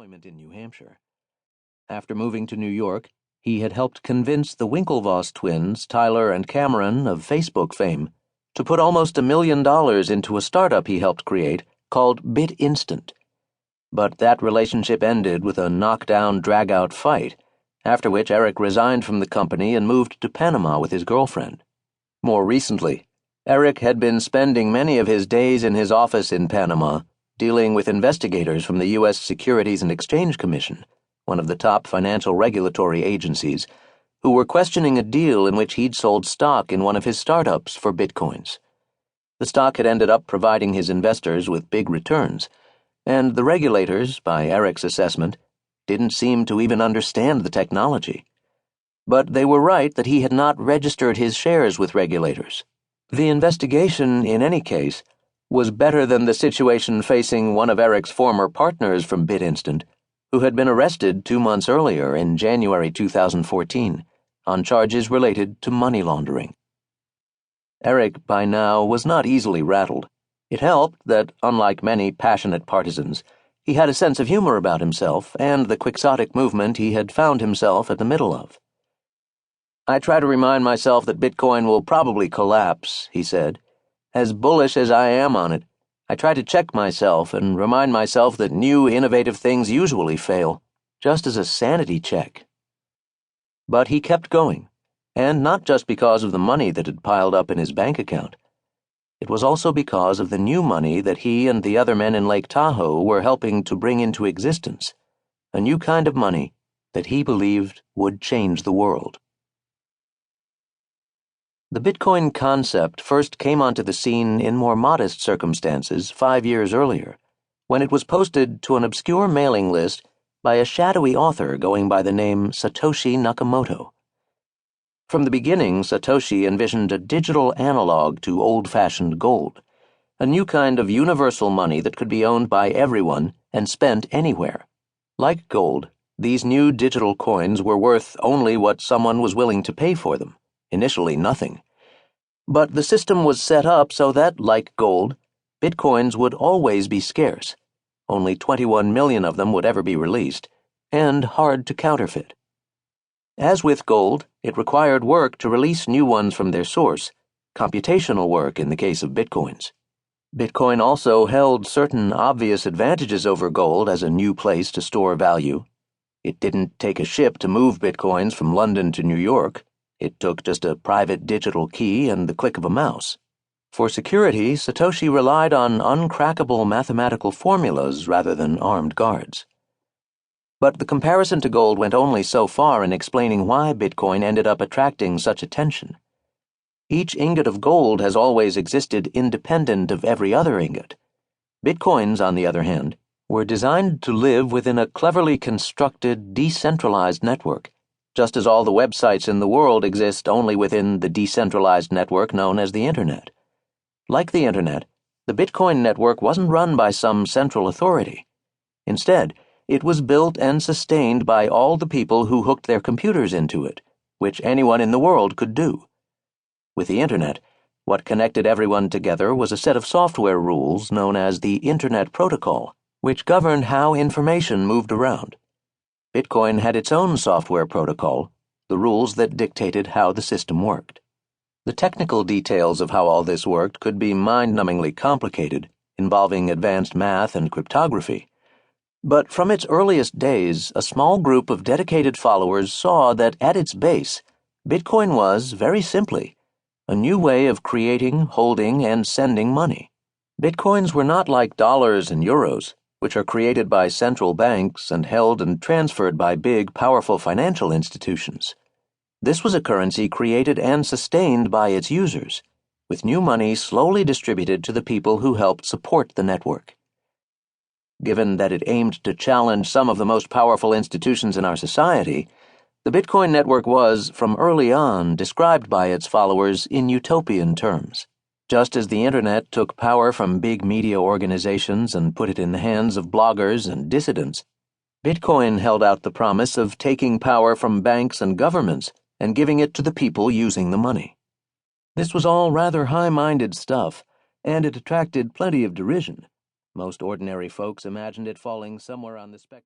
employment in New Hampshire. After moving to New York, he had helped convince the Winklevoss twins, Tyler and Cameron of Facebook fame, to put almost $1 million into a startup he helped create called BitInstant. But that relationship ended with a knockdown, drag-out fight, after which Eric resigned from the company and moved to Panama with his girlfriend. More recently, Eric had been spending many of his days in his office in Panama, dealing with investigators from the U.S. Securities and Exchange Commission, one of the top financial regulatory agencies, who were questioning a deal in which he'd sold stock in one of his startups for bitcoins. The stock had ended up providing his investors with big returns, and the regulators, by Eric's assessment, didn't seem to even understand the technology. But they were right that he had not registered his shares with regulators. The investigation, in any case, was better than the situation facing one of Eric's former partners from BitInstant, who had been arrested 2 months earlier in January 2014 on charges related to money laundering. Eric, by now, was not easily rattled. It helped that, unlike many passionate partisans, he had a sense of humor about himself and the quixotic movement he had found himself at the middle of. "I try to remind myself that Bitcoin will probably collapse," he said. "As bullish as I am on it, I try to check myself and remind myself that new, innovative things usually fail, just as a sanity check." But he kept going, and not just because of the money that had piled up in his bank account. It was also because of the new money that he and the other men in Lake Tahoe were helping to bring into existence, a new kind of money that he believed would change the world. The Bitcoin concept first came onto the scene in more modest circumstances 5 years earlier, when it was posted to an obscure mailing list by a shadowy author going by the name Satoshi Nakamoto. From the beginning, Satoshi envisioned a digital analog to old-fashioned gold, a new kind of universal money that could be owned by everyone and spent anywhere. Like gold, these new digital coins were worth only what someone was willing to pay for them. Initially nothing. But the system was set up so that, like gold, bitcoins would always be scarce. Only 21 million of them would ever be released, and hard to counterfeit. As with gold, it required work to release new ones from their source, computational work in the case of bitcoins. Bitcoin also held certain obvious advantages over gold as a new place to store value. It didn't take a ship to move bitcoins from London to New York. It took just a private digital key and the click of a mouse. For security, Satoshi relied on uncrackable mathematical formulas rather than armed guards. But the comparison to gold went only so far in explaining why Bitcoin ended up attracting such attention. Each ingot of gold has always existed independent of every other ingot. Bitcoins, on the other hand, were designed to live within a cleverly constructed, decentralized network, just as all the websites in the world exist only within the decentralized network known as the Internet. Like the Internet, the Bitcoin network wasn't run by some central authority. Instead, it was built and sustained by all the people who hooked their computers into it, which anyone in the world could do. With the Internet, what connected everyone together was a set of software rules known as the Internet Protocol, which governed how information moved around. Bitcoin had its own software protocol, the rules that dictated how the system worked. The technical details of how all this worked could be mind-numbingly complicated, involving advanced math and cryptography. But from its earliest days, a small group of dedicated followers saw that at its base, Bitcoin was, very simply, a new way of creating, holding, and sending money. Bitcoins were not like dollars and euros, which are created by central banks and held and transferred by big, powerful financial institutions. This was a currency created and sustained by its users, with new money slowly distributed to the people who helped support the network. Given that it aimed to challenge some of the most powerful institutions in our society, the Bitcoin network was, from early on, described by its followers in utopian terms. Just as the Internet took power from big media organizations and put it in the hands of bloggers and dissidents, Bitcoin held out the promise of taking power from banks and governments and giving it to the people using the money. This was all rather high-minded stuff, and it attracted plenty of derision. Most ordinary folks imagined it falling somewhere on the spectrum.